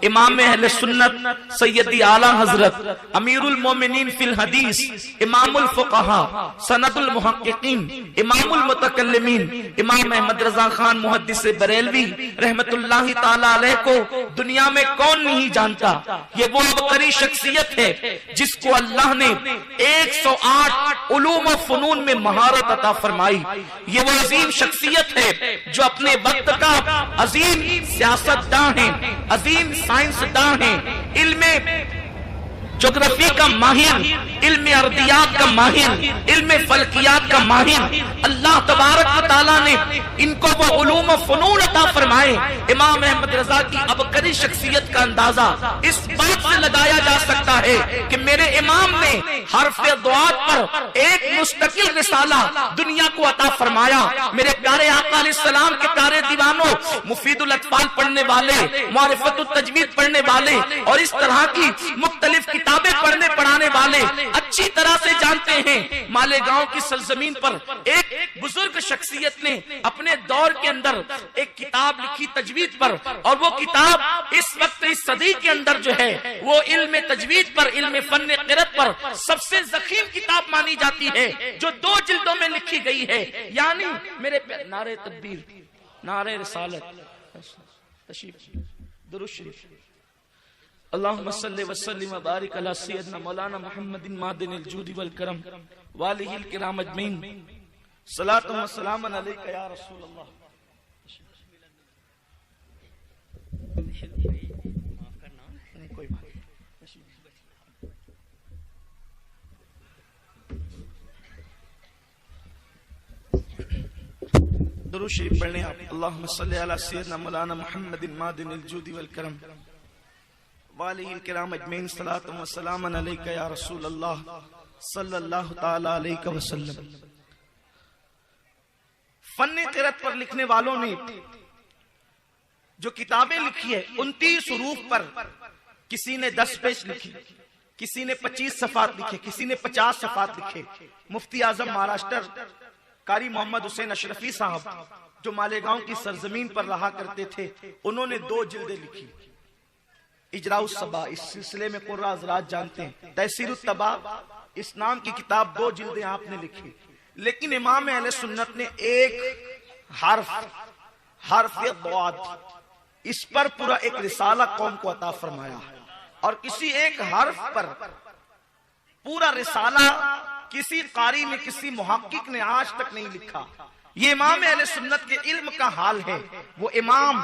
امام اہل سنت سیدی اعلی حضرت امیر المومنین فی الحدیث امام الفقہا سند المحققین امام المتکلمین امام احمد رضا خان محدث بریلوی رحمت اللہ تعالی علیہ کو دنیا میں کون نہیں جانتا؟ یہ وہ عبقری شخصیت ہے جس کو اللہ نے 108 علوم و فنون میں مہارت عطا فرمائی. یہ وہ عظیم شخصیت ہے جو اپنے وقت کا عظیم سیاستداں ہیں، عظیم سائنسداں ہیں، علم جغرافی کا ماہر، علم ارضیات کا ماہر، علم فلکیات کا ماہر. اللہ تبارک و تعالیٰ نے ان کو وہ علوم و فنون عطا فرمائے. امام احمد رضا کی عبقری شخصیت کا اندازہ اس بات سے لگایا جا سکتا ہے کہ میرے امام نے حرف دعات پر ایک مستقل رسالہ دنیا کو عطا فرمایا. میرے پیارے آقا علیہ السلام کے پیارے دیوانوں، مفید الاطفال پڑھنے والے، معرفت التجوید پڑھنے والے اور اس طرح کی مختلف کتابیں پڑھنے پڑھانے والے اچھی طرح سے جانتے ہیں مالیگاؤں کی سرزمین پر ایک بزرگ شخصیت نے اپنے دور کے اندر ایک کتاب لکھی تجوید پر، اور وہ کتاب اس وقت اس صدی کے اندر جو ہے وہ علم تجوید پر، علم فن قرأت پر سب سے ضخیم کتاب مانی جاتی ہے، جو 2 جلدوں میں لکھی گئی ہے. یعنی میرے نعرہ تکبیر، نعرہ رسالت، تشریف درود شریف. اللہم صلی وسلم وبارک علی سیدنا مولانا محمد معدن الجود والکرم والہ الکرام اجمعین. صلاۃ و سلام علیک یا رسول اللہ. درود شریف پڑھنے آپ. اللہم صلی علی سیدنا مولانا محمد معدن الجود والکرم والہ الکرام اجمعین. صلاۃ و سلام علیک یا رسول اللہ صلی اللہ تعالی علیہ وسلم. فن قرأت پر لکھنے والوں نے جو کتابیں لکھی ہے 29 حروف پر، کسی نے 10 پیج لکھی، کسی نے 25 صفحات لکھے، کسی نے 50 صفحات لکھے. مفتی اعظم مہاراشٹر قاری محمد حسین اشرفی صاحب جو مالیگاؤں کی سرزمین پر رہا کرتے تھے، انہوں نے 2 جلدیں لکھی. اجراء الصبا، اس سلسلے میں قرآن حضرات جانتے ہیں. تحسیر الطبا، اس نام کی کتاب 2 جلدیں آپ نے لکھی. لیکن امام اہل سنت نے ایک حرف ضاد، اس پر پورا ایک رسالہ قوم کو عطا فرمایا، اور کسی ایک حرف پر پورا رسالہ کسی قاری نے، کسی محقق نے آج تک نہیں لکھا. یہ امام اہل سنت کے علم کا حال ہے. وہ امام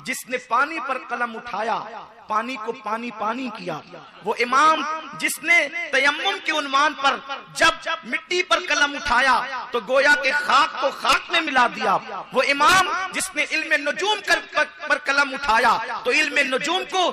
جس نے پانی پر قلم اٹھایا، پانی کو پانی پانی کیا. وہ امام جس نے تیمم کے عنوان پر جب مٹی پر قلم اٹھایا تو گویا کہ خاک کو خاک میں ملا دیا. وہ امام جس نے علم نجوم پر قلم اٹھایا تو علم نجوم کو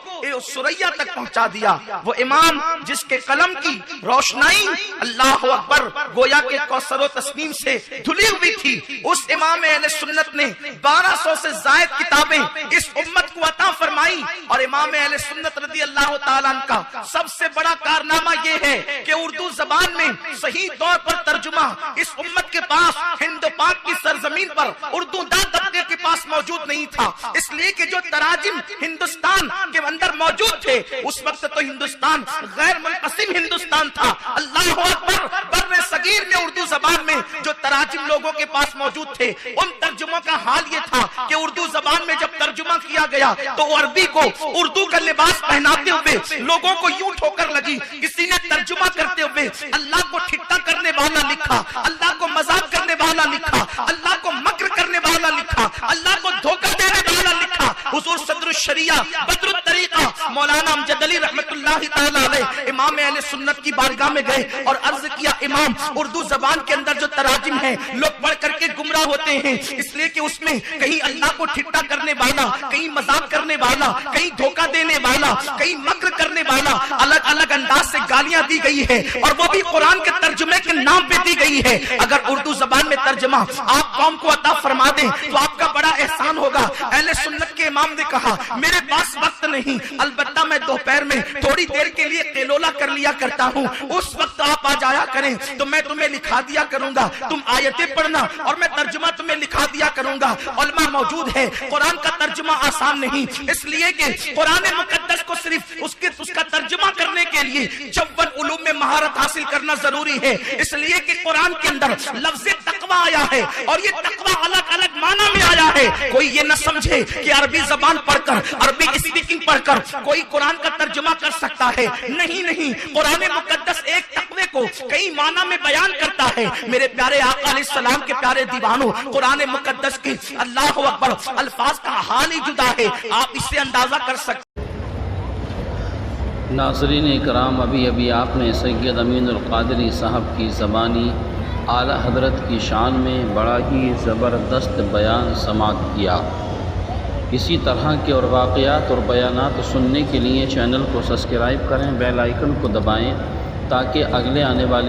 سریا تک پہنچا دیا. وہ امام جس کے قلم کی روشنائی اللہ اکبر گویا کہ کوثر و تسنیم سے دھلی ہوئی تھی. اس امام اہل سنت نے 1200 سے زائد کتابیں اس امت کو عطا فرمائی. اور امام اہل سنت رضی اللہ تعالیٰ عنہ کا سب سے بڑا کارنامہ یہ ہے کہ اردو زبان میں صحیح طور پر ترجمہ اس امت کے پاس ہند و پاک کی سرزمین پر اردو داں طبقے کے پاس موجود نہیں تھا. اس لیے کہ جو تراجم ہندوستان کے اندر موجود تھے اس وقت تو ہندوستان غیر منقسم ہندوستان تھا. اللہ اکبر. بر صغیر میں اردو زبان میں جو تراجم لوگوں کے پاس موجود تھے ان ترجموں کا حال یہ تھا کہ اردو زبان میں جب ترجمہ کیا گیا تو عربی کو اردو کا لباس پہناتے ہوئے لوگوں کو یوں ٹھوکر لگی. کسی نے ترجمہ کرتے ہوئے اللہ کو ٹھٹا کرنے والا لکھا، اللہ کو مذاق کرنے والا لکھا، اللہ کو مکر کرنے والا لکھا، اللہ کو دھوکہ دینے والا لکھا. حضور صدر الشریعہ بدر الطریقہ مولانا امجد علی رحمت اللہ تعالی علیہ امام اہل سنت کی بارگاہ میں گئے اور عرض کیا امام اردو زبان کے اندر جو تراجم ہیں لوگ پڑھ کر کے گمراہ ہوتے ہیں، اس لیے کہ اس میں کہیں اللہ کو ٹھٹا کرنے والا، کہیں مذاق کرنے والا، کہیں دھوکہ دینے والا، کہیں مکر کرنے والا، الگ الگ انداز سے گالیاں دی گئی ہے اور وہ بھی قرآن کے ترجمے کے نام پہ دی گئی ہے. اگر اردو زبان میں ترجمہ آپ قوم کو عطا فرما دیں تو آپ کا بڑا احسان ہوگا. اہل سنت کے امام نے کہا میرے پاس وقت نہیں، البتہ میں دوپہر میں تھوڑی دیر کے لیے قیلولہ کر لیا کرتا ہوں، اس وقت آپ آ جایا کریں تو میں تمہیں لکھا دیا کروں گا، تم آیتیں پڑھنا اور میں ترجمہ تمہیں لکھا دیا کروں گا. علماء موجود ہے. قرآن کا ترجمہ آسان نہیں، اس لیے کہ قرآن مقدس صرف اس کا ترجمہ کرنے کے لیے 54 علوم میں مہارت حاصل کرنا ضروری ہے، اس لیے کہ قرآن کے اندر لفظ تقوی آیا ہے اور یہ تقوی الگ الگ معنی میں آیا ہے۔ کوئی یہ نہ سمجھے کہ عربی زبان پڑھ کر، عربی اسپیکنگ پڑھ کر کوئی قرآن کا ترجمہ کر سکتا ہے، نہیں، قرآن مقدس ایک تقوی کو کئی معنی میں بیان کرتا ہے۔ میرے پیارے آقا علیہ السلام کے پیارے دیوانوں، قرآن مقدس کی اللہ اکبر الفاظ کا حال ہی جدا ہے، آپ اس سے اندازہ کر سکتے۔ ناظرین اکرام، ابھی آپ نے سید امین القادری صاحب کی زبانی اعلیٰ حضرت کی شان میں بڑا ہی زبردست بیان سماعت کیا۔ اسی طرح کے اور واقعات اور بیانات سننے کے لیے چینل کو سبسکرائب کریں، بیل آئیکن کو دبائیں تاکہ اگلے آنے والے